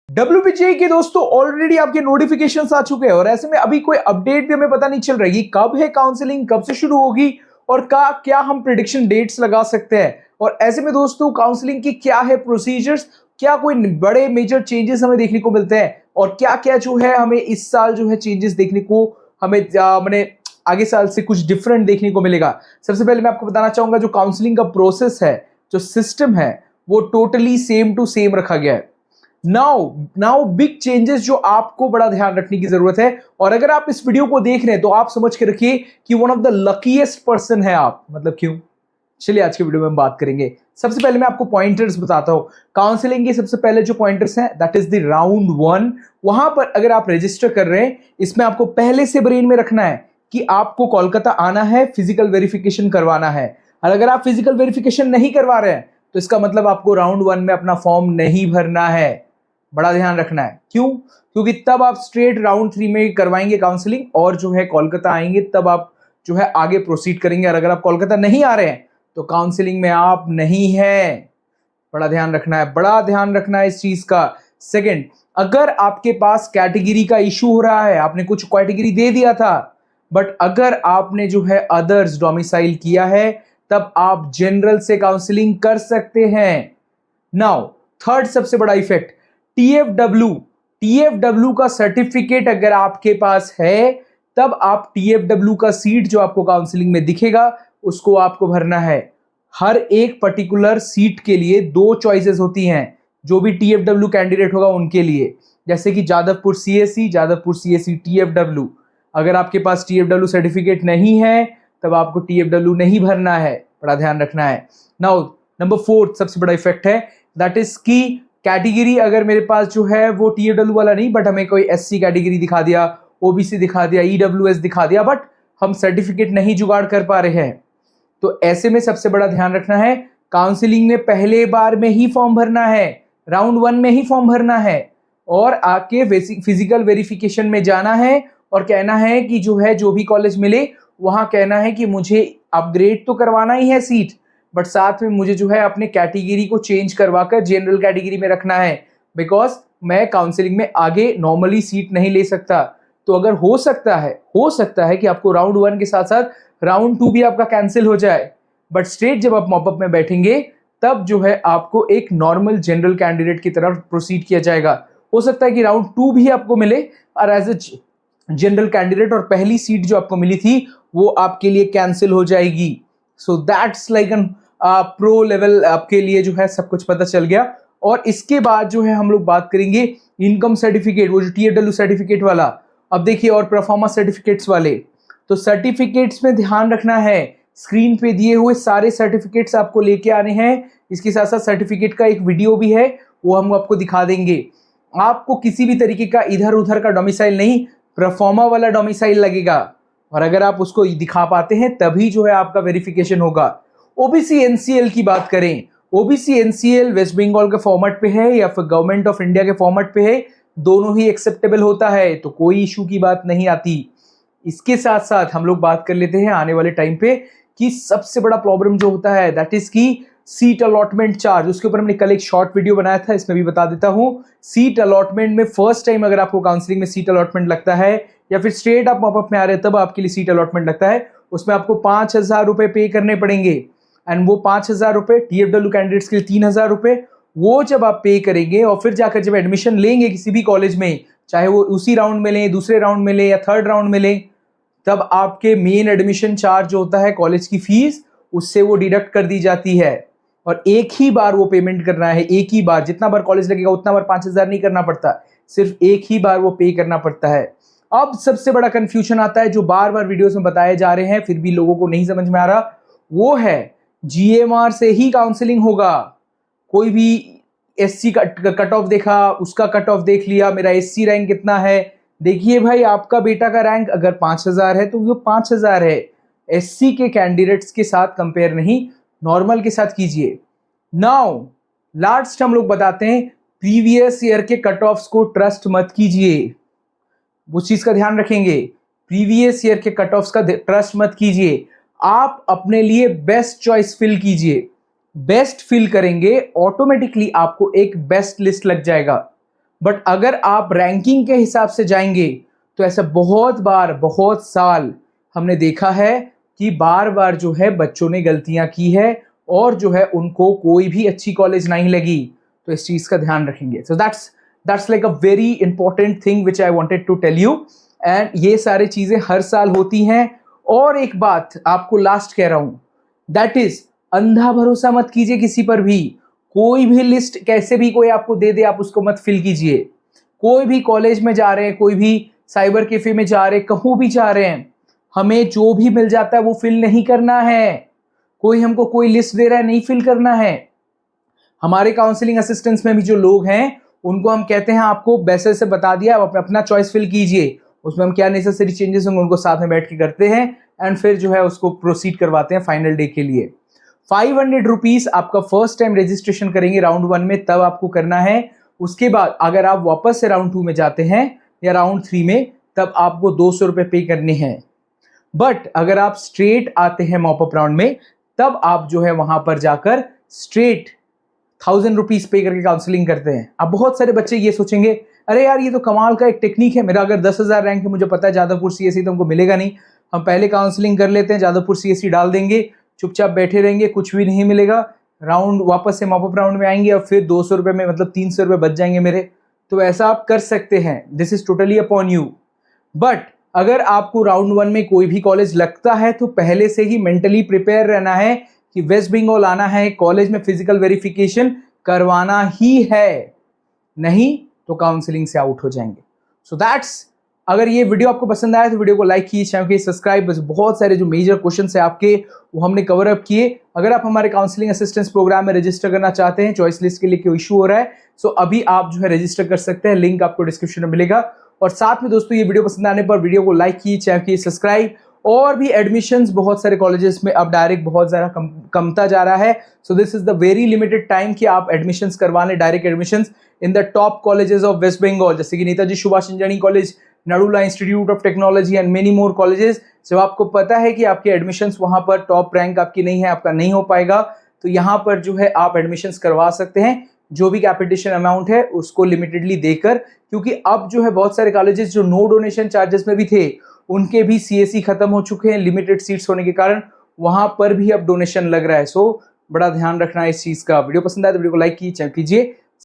WPGI के दोस्तों already आपके नोटिफिकेशंस आ चुके हैं और ऐसे में अभी कोई अपडेट भी हमें पता नहीं चल रही कब है काउंसलिंग, कब से शुरू होगी और क्या हम प्रिडिक्शन डेट्स लगा सकते हैं। और ऐसे में दोस्तों काउंसलिंग की क्या है प्रोसीजर्स, क्या कोई बड़े मेजर चेंजेस हमें देखने को मिलते हैं और क्या क्या जो है हमें इस साल जो है चेंजेस देखने को हमें मैंने आगे साल से कुछ डिफरेंट देखने को मिलेगा। सबसे पहले मैं आपको बताना चाहूंगा जो काउंसलिंग का प्रोसेस है, जो सिस्टम है, वो टोटली सेम टू सेम रखा गया है। नाउ बिग चेंजेस जो आपको बड़ा ध्यान रखने की जरूरत है। और अगर आप इस वीडियो को देख रहे हैं तो आप समझ के रखिए कि one of the luckiest person है आप। मतलब क्यों? चलिए आज के वीडियो में हम बात करेंगे। सबसे पहले मैं आपको पॉइंटर्स बताता हूं काउंसलिंग के। सबसे पहले जो पॉइंटर्स हैं दैट इज द राउंड 1। वहां पर अगर आप रजिस्टर कर रहे हैं, इसमें आपको पहले से ब्रेन में रखना है कि आपको कोलकाता आना है, फिजिकल वेरिफिकेशन करवाना है। और अगर आप फिजिकल वेरिफिकेशन नहीं करवा रहे हैं तो इसका मतलब आपको राउंड 1 में अपना फॉर्म नहीं भरना है। बड़ा ध्यान रखना है। क्यों? क्योंकि तब आप स्ट्रेट राउंड 3 में करवाएंगे काउंसलिंग और जो है कोलकाता आएंगे, तब आप जो है आगे प्रोसीड करेंगे। और अगर आप कोलकाता नहीं आ रहे हैं तो काउंसलिंग में आप नहीं है। बड़ा ध्यान रखना है, बड़ा ध्यान रखना है इस चीज का। सेकंड, अगर आपके पास कैटेगरी का इशू हो रहा है, आपने कुछ कैटेगरी दे दिया था बट अगर आपने जो है अदर्स डोमिसाइल किया है, तब आप जनरल से काउंसलिंग कर सकते हैं। नाउ थर्ड सबसे बड़ा इफेक्ट, टीएफडब्ल्यू का सर्टिफिकेट अगर आपके पास है तब आप टीएफडब्ल्यू का सीट जो आपको काउंसलिंग में दिखेगा उसको आपको भरना है। हर एक पर्टिकुलर सीट के लिए 2 चॉइसेस होती हैं जो भी टीएफडब्ल्यू कैंडिडेट होगा उनके लिए। जैसे कि जादवपुर सीएससी टीएफडब्ल्यू। अगर आपके पास टीएफडब्ल्यू सर्टिफिकेट नहीं है तब आपको टीएफडब्ल्यू नहीं भरना है। बड़ा ध्यान रखना है। नाउ नंबर 4 सबसे बड़ा इफेक्ट है दैट इज की कैटेगरी अगर मेरे पास जो है वो टीएफडब्ल्यू वाला नहीं बट हमें कोई एससी कैटेगरी दिखा दिया, ओबीसी दिखा दिया, ईडब्ल्यूएस दिखा दिया, बट हम सर्टिफिकेट नहीं जुगाड़ कर पा रहे हैं, तो ऐसे में सबसे बड़ा ध्यान रखना है काउंसलिंग में पहले बार में ही फॉर्म भरना है, राउंड 1 में ही फॉर्म भरना है और आके फिजिकल वेरिफिकेशन में जाना है और कहना है कि जो है जो भी कॉलेज मिले वहां कहना है कि मुझे अपग्रेड तो करवाना ही है सीट, बट साथ में मुझे जो है अपने कैटेगरी को चेंज करवाकर जनरल कैटेगरी में रखना है बिकॉज मैं काउंसलिंग में आगे नॉर्मली सीट नहीं ले सकता। तो अगर हो सकता है कि आपको राउंड 1 के साथ साथ राउंड 2 भी आपका कैंसिल हो जाए, बट स्ट्रेट जब आप मॉपअप में बैठेंगे तब जो है आपको एक नॉर्मल जनरल कैंडिडेट की तरफ प्रोसीड किया जाएगा। हो सकता है कि राउंड 2 भी आपको मिले और एज ए जनरल कैंडिडेट और पहली सीट जो आपको मिली थी वो आपके लिए कैंसिल हो जाएगी। सो that's like an pro level आपके लिए जो है सब कुछ पता चल गया। और इसके बाद जो है हम लोग बात करेंगे इनकम सर्टिफिकेट, वो जो टीएफडब्ल्यू सर्टिफिकेट वाला। अब देखिए और परफॉर्मा सर्टिफिकेट्स वाले, तो सर्टिफिकेट्स में ध्यान रखना है स्क्रीन पे दिए हुए सारे सर्टिफिकेट्स आपको लेके आने हैं। इसके साथ साथ सर्टिफिकेट का एक वीडियो भी है, वो हम आपको दिखा देंगे। आपको किसी भी तरीके का इधर उधर का डोमिसाइल नहीं, परफॉर्मा वाला डोमिसाइल लगेगा और अगर आप उसको दिखा पाते हैं तभी जो है आपका वेरिफिकेशन होगा। ओबीसी एनसीएल की बात करें, ओबीसी एनसीएल वेस्ट बंगाल के फॉर्मेट पे है या फिर गवर्नमेंट ऑफ इंडिया के फॉर्मेट पे है, दोनों ही एक्सेप्टेबल होता है, तो कोई इशू की बात नहीं आती। इसके साथ साथ हम लोग बात कर लेते हैं आने वाले टाइम पे कि सबसे बड़ा प्रॉब्लम जो होता है दैट इज की सीट अलॉटमेंट चार्ज। उसके ऊपर हमने कल एक शॉर्ट वीडियो बनाया था, इसमें भी बता देता हूं। सीट अलॉटमेंट में फर्स्ट टाइम अगर आपको काउंसलिंग में सीट अलॉटमेंट लगता है या फिर स्ट्रेट आप मॉपअप में आ रहे हैं तब आपके लिए सीट अलॉटमेंट लगता है, उसमें आपको 5,000 रुपए पे करने पड़ेंगे। एंड वो 5,000 रुपए टीएफडब्ल्यू कैंडिडेट्स के लिए 3,000 रुपए, वो जब आप पे करेंगे और फिर जाकर जब एडमिशन लेंगे किसी भी कॉलेज में, चाहे वो उसी राउंड में लें, दूसरे राउंड में लें या थर्ड राउंड में लें, तब आपके मेन एडमिशन चार्ज जो होता है कॉलेज की फीस, उससे वो डिडक्ट कर दी जाती है और एक ही बार वो पेमेंट करना है। एक ही बार, जितना बार कॉलेज लगेगा उतना बार 5,000 नहीं करना पड़ता, सिर्फ एक ही बार वो पे करना पड़ता है। अब सबसे बड़ा कंफ्यूजन आता है जो बार बार वीडियोस में बताए जा रहे हैं फिर भी लोगों को नहीं समझ में आ रहा, वो है जीएमआर से ही काउंसलिंग होगा। कोई भी एससी का कट ऑफ देखा, उसका कट ऑफ देख लिया, मेरा एससी रैंक कितना है। देखिए भाई, आपका बेटा का रैंक अगर 5,000 है तो वो 5,000 है। एससी के कैंडिडेट्स के साथ कंपेयर नहीं, नॉर्मल के साथ कीजिए। नाउ लास्ट हम लोग बताते हैं प्रीवियस ईयर के कट ऑफ्स को ट्रस्ट मत कीजिए, उस चीज का ध्यान रखेंगे। प्रीवियस ईयर के कट ऑफ्स का ट्रस्ट मत कीजिए, आप अपने लिए बेस्ट चॉइस फिल कीजिए। बेस्ट फिल करेंगे ऑटोमेटिकली आपको एक बेस्ट लिस्ट लग जाएगा। बट अगर आप रैंकिंग के हिसाब से जाएंगे तो ऐसा बहुत बार, बहुत साल हमने देखा है कि बार बार जो है बच्चों ने गलतियां की है और जो है उनको कोई भी अच्छी कॉलेज नहीं लगी। तो इस चीज का ध्यान रखेंगे। So that's like a very important thing which I wanted to tell you. And ये सारी चीजें हर साल होती हैं। और एक बात आपको लास्ट कह रहा हूं, दैट इज अंधा भरोसा मत कीजिए किसी पर भी। कोई भी लिस्ट कैसे भी कोई आपको दे दे, आप उसको मत फिल कीजिए। कोई भी कॉलेज में जा रहे हैं, कोई भी साइबर कैफे में जा रहे हैं, कहूं भी जा रहे हैं, हमें जो भी मिल जाता है वो फिल नहीं करना है। कोई हमको कोई लिस्ट दे रहा है, नहीं फिल करना है। हमारे काउंसलिंग असिस्टेंट्स में भी जो लोग हैं उनको हम कहते हैं आपको वैसे से बता दिया, आप अपना चॉइस फिल कीजिए, उसमें हम क्या नेसेसरी चेंजेस होंगे उनको साथ में बैठ के करते हैं एंड फिर जो है उसको प्रोसीड करवाते हैं फाइनल डे के लिए। 500 रुपीज आपका फर्स्ट टाइम रजिस्ट्रेशन करेंगे राउंड 1 में, तब आपको करना है। उसके बाद अगर आप वापस से राउंड 2 में जाते हैं या राउंड 3 में, तब आपको 200 रुपए पे करने हैं। बट अगर आप स्ट्रेट आते हैं मॉपअप राउंड में, तब आप जो है वहां पर जाकर स्ट्रेट 1000 रुपीज पे करके काउंसलिंग करते हैं। अब बहुत सारे बच्चे ये सोचेंगे, अरे यार ये तो कमाल का एक टेक्निक है, मेरा अगर 10,000 रैंक है, मुझे पता है जादवपुर सीएससी तो हमको मिलेगा नहीं, हम पहले काउंसलिंग कर लेते हैं, जादवपुर सीएससी डाल देंगे, चुपचाप बैठे रहेंगे, कुछ भी नहीं मिलेगा, राउंड वापस से मॉपअप राउंड में आएंगे और फिर 200 रुपए में मतलब 300 रुपए बच जाएंगे मेरे। तो ऐसा आप कर सकते हैं, this is totally upon you. But अगर आपको राउंड 1 में कोई भी कॉलेज लगता है तो पहले से ही मेंटली प्रिपेयर रहना है कि वेस्ट बंगाल आना है, कॉलेज में फिजिकल वेरिफिकेशन करवाना ही है, नहीं तो काउंसलिंग से आउट हो जाएंगे। सो दैट्स, अगर ये वीडियो आपको पसंद आया तो वीडियो को लाइक कीजिए, चैनल को सब्सक्राइब। बस बहुत सारे जो मेजर क्वेश्चन है आपके वो हमने कवर अप किए। अगर आप हमारे काउंसलिंग असिस्टेंस प्रोग्राम में रजिस्टर करना चाहते हैं, चॉइस लिस्ट के लिए कोई इशू हो रहा है, सो अभी आप जो है रजिस्टर कर सकते हैं, लिंक आपको डिस्क्रिप्शन में मिलेगा। और साथ में दोस्तों ये वीडियो पसंद आने पर वीडियो को लाइक कीजिए, चैनल को सब्सक्राइब। और भी एडमिशंस बहुत सारे कॉलेजेस में अब डायरेक्ट बहुत ज़्यादा कमता जा रहा है। So this is the very limited time कि आप एडमिशंस करवा लें, direct admissions in the top colleges of West Bengal, जैसे कि Netaji Subhash engineering college, Narula institute of technology and many more colleges. जब आपको पता है कि आपके एडमिशंस वहां पर टॉप रैंक आपकी नहीं है, आपका नहीं हो पाएगा, तो यहाँ पर जो है आप एडमिशंस करवा सकते हैं, जो भी कैपिटेशन अमाउंट है उसको लिमिटेडली देकर। क्योंकि अब जो है बहुत सारे कॉलेजेस जो नो डोनेशन चार्जेस में भी थे, उनके भी सीएससी खत्म हो चुके हैं लिमिटेड सीट्स होने के कारण, वहां पर भी अब डोनेशन लग रहा है। सो बड़ा ध्यान रखना है इस चीज का। वीडियो पसंद आए तो वीडियो को लाइक कीजिए,